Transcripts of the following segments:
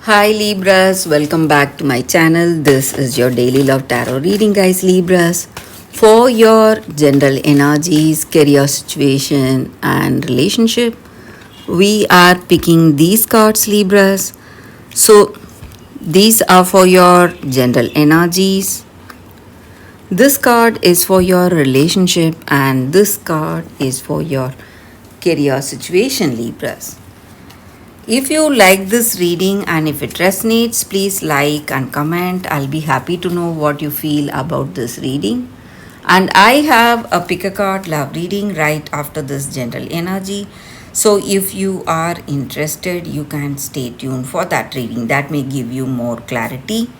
Hi Libras, welcome back to my channel. This is your daily love tarot reading, guys. Libras, for your general energies, career situation, and relationship, we are picking these cards, Libras. So, these are for your general energies. This card is for your relationship, and this card is for your career situation, Libras. If you like this reading and if it resonates, please like and comment. I'll be happy to know what you feel about this reading. And I have a pick a card love reading right after this general energy. So if you are interested, you can stay tuned for that reading. That may give you more clarity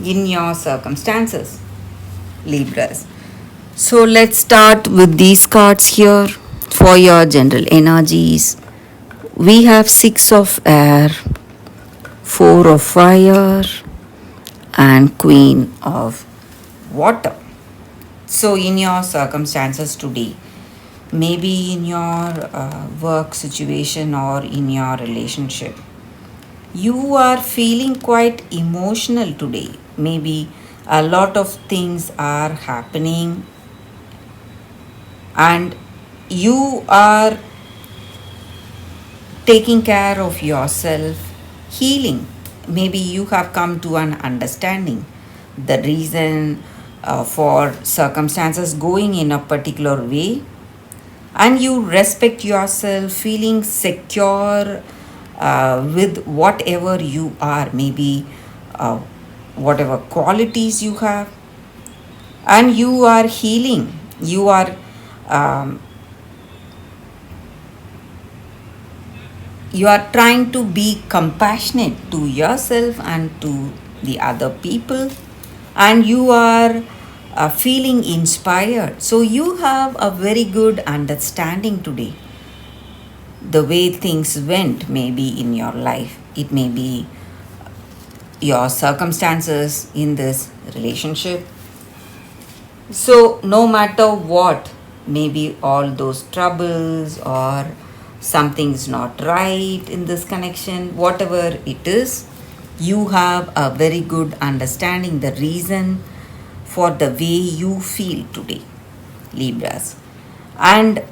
in your circumstances, Libras. So let's start with these cards here for your general energies. We have 6 of air, 4 of fire, and Queen of water. So, in your circumstances today, maybe in your work situation or in your relationship, you are feeling quite emotional today. Maybe a lot of things are happening, and you are taking care of yourself, healing. Maybe you have come to an understanding the reason for circumstances going in a particular way, and you respect yourself, feeling secure with whatever you are, maybe uh, whatever qualities you have, and you are healing. You are um, you are trying to be compassionate to yourself and to the other people, and you are feeling inspired, so you have a very good understanding today the way things went maybe in your life. It may be your circumstances in this relationship. So, no matter what, maybe all those troubles or something's not right in this connection, whatever it is, you have a very good understanding the reason for the way you feel today, Libras. And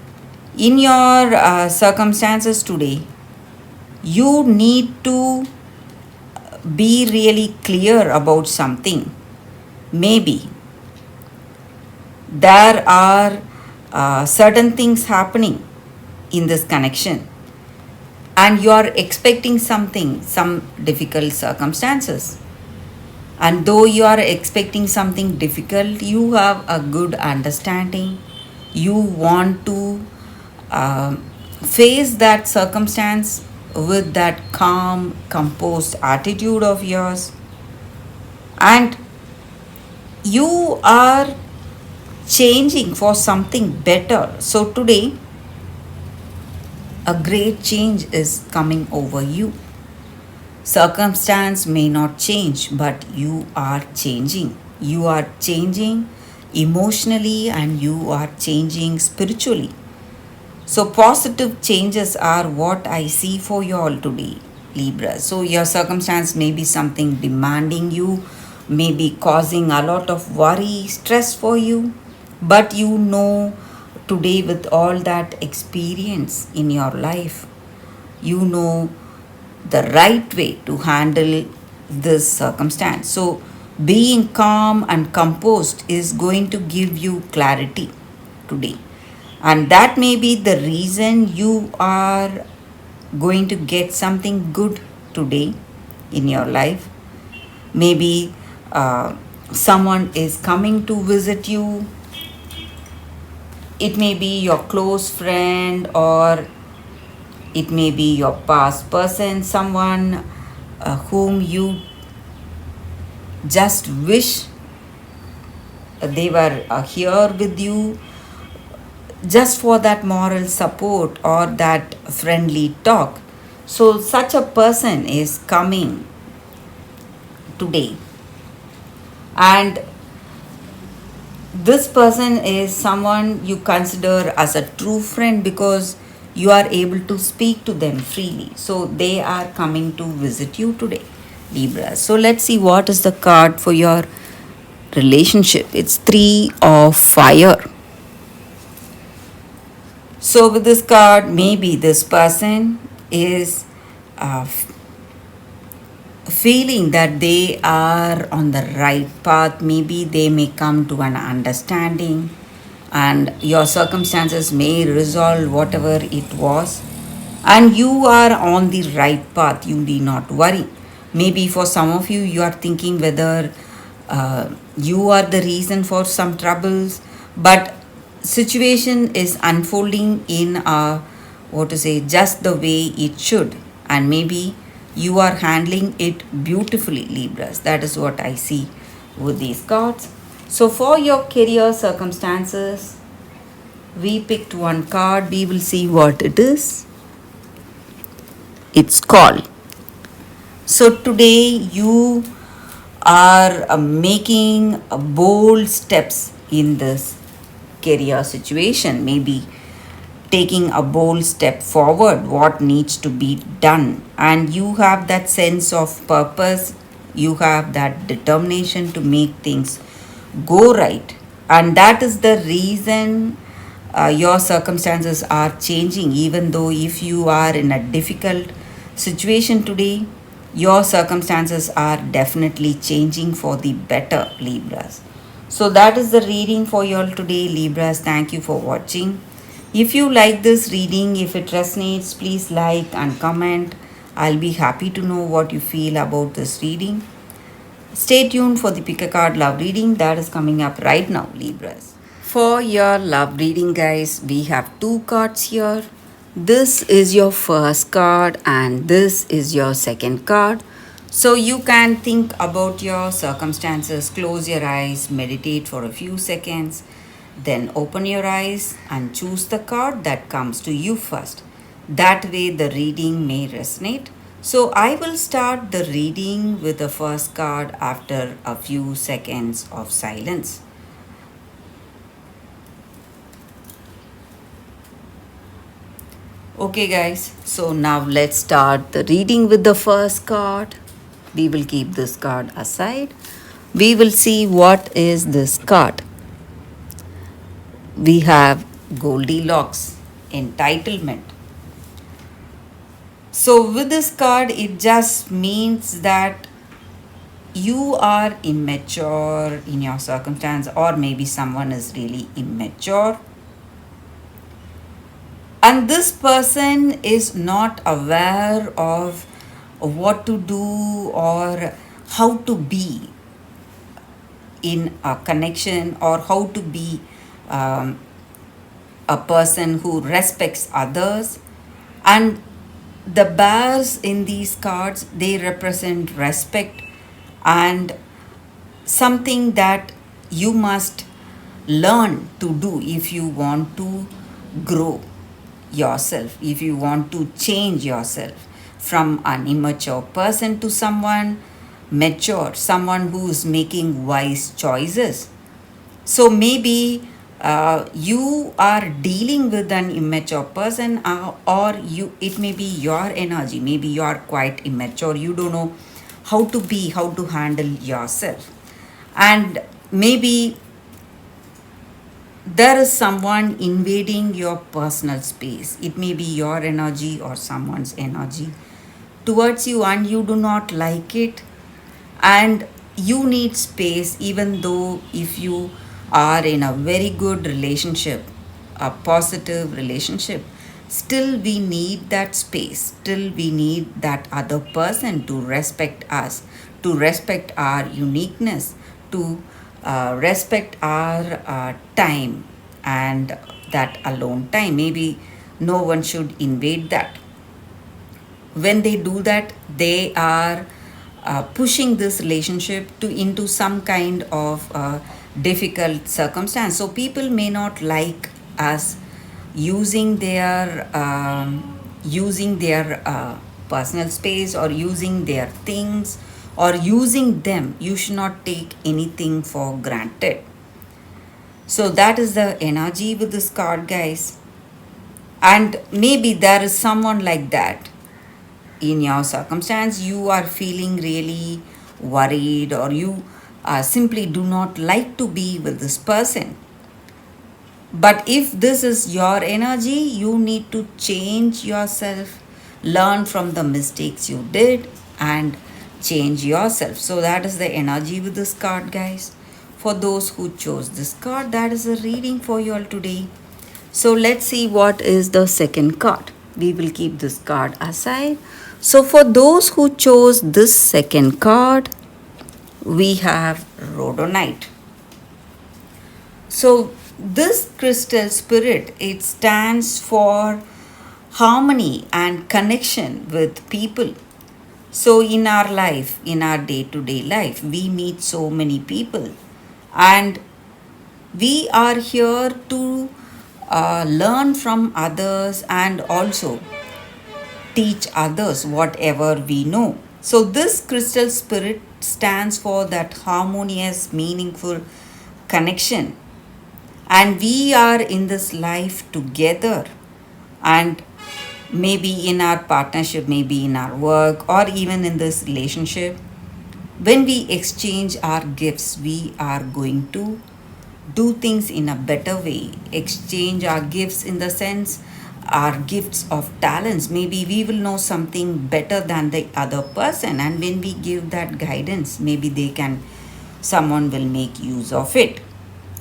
in your circumstances today, you need to be really clear about something. Maybe there are certain things happening in this connection, and you are expecting something, some difficult circumstances, and though you are expecting something difficult, you have a good understanding. You want to uh, face that circumstance with that calm composed attitude of yours, and you are changing for something better. So today, a great change is coming over you. Circumstance may not change, but you are changing. You are changing emotionally and you are changing spiritually. So, positive changes are what I see for you all today, Libra. So, your circumstance may be something demanding you, may be causing a lot of worry, stress for you, but you know today, with all that experience in your life, you know the right way to handle this circumstance. So, being calm and composed is going to give you clarity today. And that may be the reason you are going to get something good today in your life. Maybe someone is coming to visit you. It may be your close friend, or it may be your past person, someone whom you just wish they were here with you just for that moral support or that friendly talk. So, such a person is coming today, and this person is someone you consider as a true friend because you are able to speak to them freely. So they are coming to visit you today, Libra. So let's see what is the card for your relationship. It's Three of Fire. So with this card, maybe this person is uh, feeling that they are on the right path. Maybe they may come to an understanding and your circumstances may resolve whatever it was, and you are on the right path. You need not worry. Maybe for some of you, you are thinking whether you are the reason for some troubles, but situation is unfolding in a, what to say, just the way it should, and maybe you are handling it beautifully, Libras. That is what I see with these cards. So for your career circumstances, we picked one card. We will see what it is. It's called. So today you are making bold steps in this career situation. Maybe taking a bold step forward, what needs to be done, and you have that sense of purpose, you have that determination to make things go right, and that is the reason your circumstances are changing. Even though if you are in a difficult situation today, your circumstances are definitely changing for the better, Libras. So that is the reading for you all today, Libras. Thank you for watching. If you like this reading, if it resonates, please like and comment. I'll be happy to know what you feel about this reading. Stay tuned for the pick a card love reading that is coming up right now, Libras. For your love reading, guys, we have two cards here. This is your first card and this is your second card. So you can think about your circumstances, close your eyes, meditate for a few seconds, then open your eyes and choose the card that comes to you first. That way the reading may resonate. So I will start the reading with the first card after a few seconds of silence. Okay, guys, so now let's start the reading with the first card. We will keep this card aside. We will see what is this card. We have Goldilocks, entitlement. So, with this card, it just means that you are immature in your circumstance, or maybe someone is really immature, and this person is not aware of what to do or how to be in a connection, or how to be um, a person who respects others. And the bears in these cards, they represent respect and something that you must learn to do if you want to grow yourself, if you want to change yourself from an immature person to someone mature, someone who is making wise choices. So maybe you are dealing with an immature person, or you, it may be your energy. Maybe you are quite immature. You don't know how to be, how to handle yourself, and maybe there is someone invading your personal space. It may be your energy or someone's energy towards you, and you do not like it, and you need space. Even though if you are in a very good relationship, a positive relationship, still we need that space, still we need that other person to respect us, to respect our uniqueness, to respect our time, and that alone time. Maybe no one should invade that. When they do that, they are pushing this relationship to into some kind of difficult circumstance. So people may not like us using their personal space, or using their things, or using them. You should not take anything for granted. So that is the energy with this card, guys. And maybe there is someone like that in your circumstance. You are feeling really worried, or you simply do not like to be with this person. But if this is your energy, you need to change yourself, learn from the mistakes you did, and change yourself. So, that is the energy with this card, guys. For those who chose this card, that is a reading for you all today. So, let's see what is the second card. We will keep this card aside. So, for those who chose this second card, we have Rhodonite. So this crystal spirit, it stands for harmony and connection with people. So in our life, in our day-to-day life, we meet so many people, and we are here to learn from others and also teach others whatever we know. So this crystal spirit stands for that harmonious, meaningful connection, and we are in this life together, and maybe in our partnership, maybe in our work, or even in this relationship, when we exchange our gifts, we are going to do things in a better way. Exchange our gifts in the sense, our gifts of talents. Maybe we will know something better than the other person, and when we give that guidance, maybe someone will make use of it.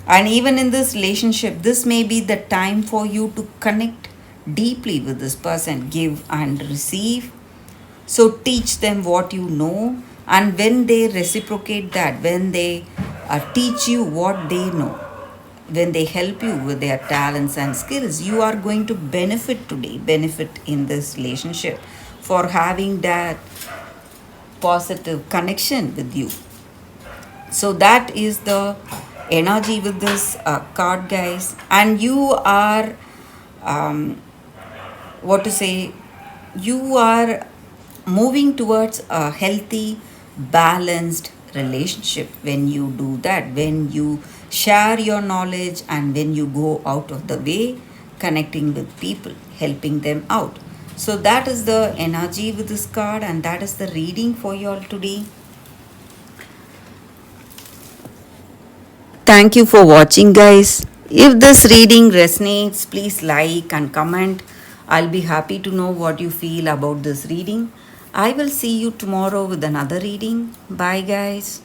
And even in this relationship, this may be the time for you to connect deeply with this person, give and receive. So teach them what you know, and when they reciprocate that, when they teach you what they know, when they help you with their talents and skills, you are going to benefit today, benefit in this relationship for having that positive connection with you. So that is the energy with this card, guys. And you are what to say, you are moving towards a healthy, balanced relationship when you do that, when you share your knowledge, and when you go out of the way connecting with people, helping them out. So that is the energy with this card, and that is the reading for you all today. Thank you for watching, guys. If this reading resonates, please like and comment. I'll be happy to know what you feel about this reading. I will see you tomorrow with another reading. Bye, guys.